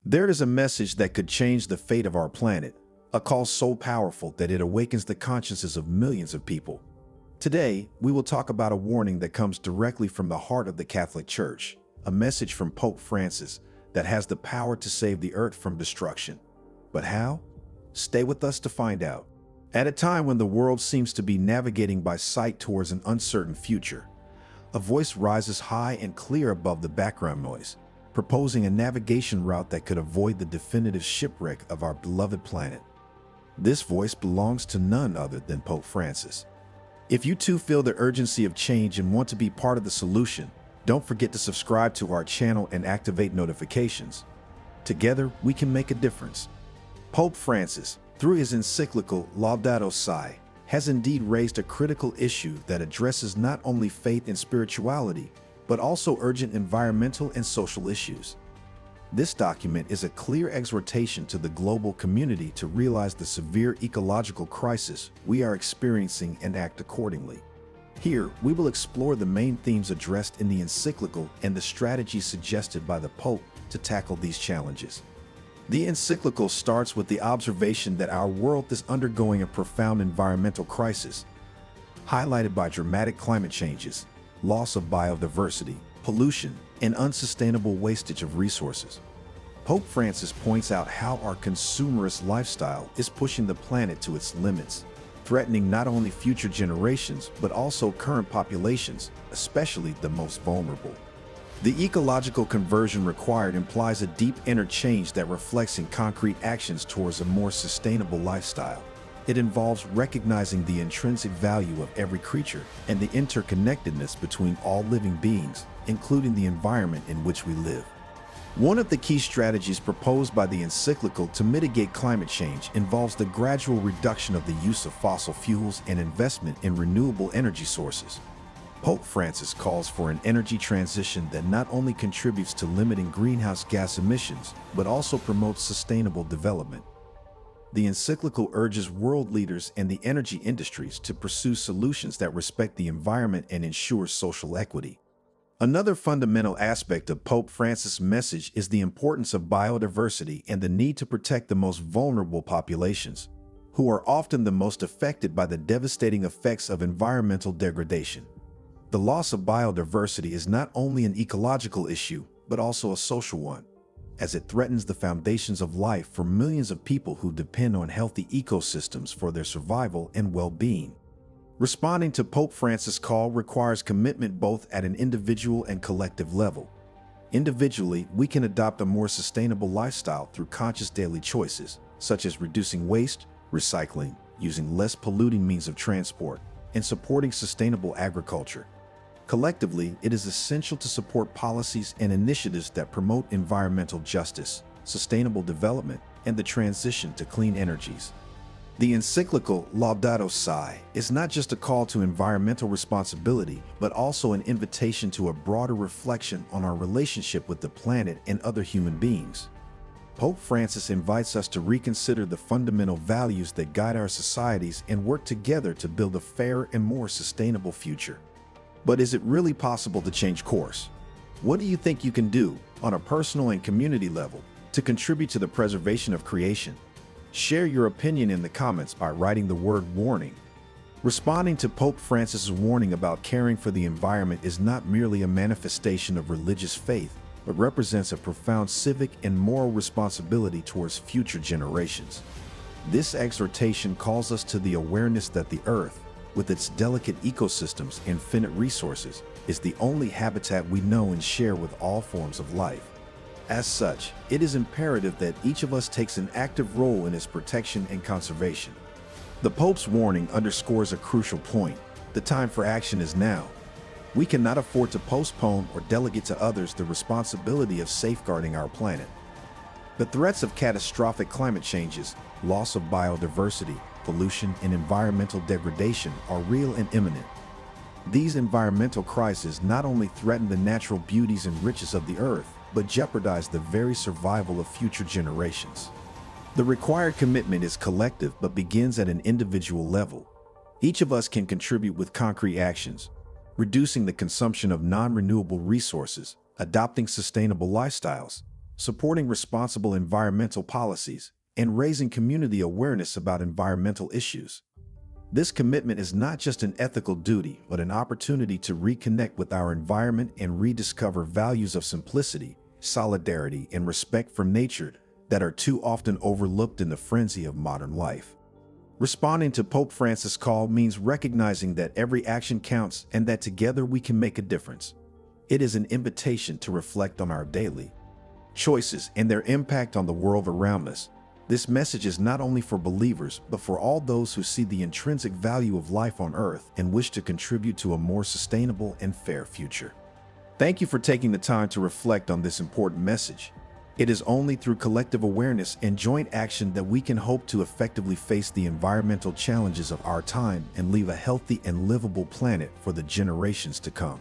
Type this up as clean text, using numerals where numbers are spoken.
There is a message that could change the fate of our planet, a call so powerful that it awakens the consciences of millions of people. Today, we will talk about a warning that comes directly from the heart of the Catholic Church, a message from Pope Francis that has the power to save the earth from destruction. But how? Stay with us to find out. At a time when the world seems to be navigating by sight towards an uncertain future, a voice rises high and clear above the background noise, proposing a navigation route that could avoid the definitive shipwreck of our beloved planet. This voice belongs to none other than Pope Francis. If you too feel the urgency of change and want to be part of the solution, don't forget to subscribe to our channel and activate notifications. Together, we can make a difference. Pope Francis, through his encyclical Laudato Si', has indeed raised a critical issue that addresses not only faith and spirituality, but also urgent environmental and social issues. This document is a clear exhortation to the global community to realize the severe ecological crisis we are experiencing and act accordingly. Here, we will explore the main themes addressed in the encyclical and the strategies suggested by the Pope to tackle these challenges. The encyclical starts with the observation that our world is undergoing a profound environmental crisis, highlighted by dramatic climate changes, loss of biodiversity, pollution, and unsustainable wastage of resources. Pope Francis points out how our consumerist lifestyle is pushing the planet to its limits, threatening not only future generations but also current populations, especially the most vulnerable. The ecological conversion required implies a deep inner change that reflects in concrete actions towards a more sustainable lifestyle. It involves recognizing the intrinsic value of every creature and the interconnectedness between all living beings, including the environment in which we live. One of the key strategies proposed by the encyclical to mitigate climate change involves the gradual reduction of the use of fossil fuels and investment in renewable energy sources. Pope Francis calls for an energy transition that not only contributes to limiting greenhouse gas emissions, but also promotes sustainable development. The encyclical urges world leaders and the energy industries to pursue solutions that respect the environment and ensure social equity. Another fundamental aspect of Pope Francis' message is the importance of biodiversity and the need to protect the most vulnerable populations, who are often the most affected by the devastating effects of environmental degradation. The loss of biodiversity is not only an ecological issue, but also a social one, as it threatens the foundations of life for millions of people who depend on healthy ecosystems for their survival and well-being. Responding to Pope Francis' call requires commitment both at an individual and collective level. Individually, we can adopt a more sustainable lifestyle through conscious daily choices, such as reducing waste, recycling, using less polluting means of transport, and supporting sustainable agriculture. Collectively, it is essential to support policies and initiatives that promote environmental justice, sustainable development, and the transition to clean energies. The encyclical Laudato Si' is not just a call to environmental responsibility, but also an invitation to a broader reflection on our relationship with the planet and other human beings. Pope Francis invites us to reconsider the fundamental values that guide our societies and work together to build a fairer and more sustainable future. But is it really possible to change course? What do you think you can do, on a personal and community level, to contribute to the preservation of creation? Share your opinion in the comments by writing the word warning. Responding to Pope Francis' warning about caring for the environment is not merely a manifestation of religious faith, but represents a profound civic and moral responsibility towards future generations. This exhortation calls us to the awareness that the Earth, with its delicate ecosystems and finite resources, is the only habitat we know and share with all forms of life. As such, it is imperative that each of us takes an active role in its protection and conservation. The Pope's warning underscores a crucial point. The time for action is now. We cannot afford to postpone or delegate to others the responsibility of safeguarding our planet. The threats of catastrophic climate changes, loss of biodiversity, pollution, and environmental degradation are real and imminent. These environmental crises not only threaten the natural beauties and riches of the earth, but jeopardize the very survival of future generations. The required commitment is collective but begins at an individual level. Each of us can contribute with concrete actions, reducing the consumption of non-renewable resources, adopting sustainable lifestyles, supporting responsible environmental policies, and raising community awareness about environmental issues. This commitment is not just an ethical duty, but an opportunity to reconnect with our environment and rediscover values of simplicity, solidarity, and respect for nature that are too often overlooked in the frenzy of modern life. Responding to Pope Francis' call means recognizing that every action counts and that together we can make a difference. It is an invitation to reflect on our daily choices and their impact on the world around us. This message is not only for believers, but for all those who see the intrinsic value of life on earth and wish to contribute to a more sustainable and fair future. Thank you for taking the time to reflect on this important message. It is only through collective awareness and joint action that we can hope to effectively face the environmental challenges of our time and leave a healthy and livable planet for the generations to come.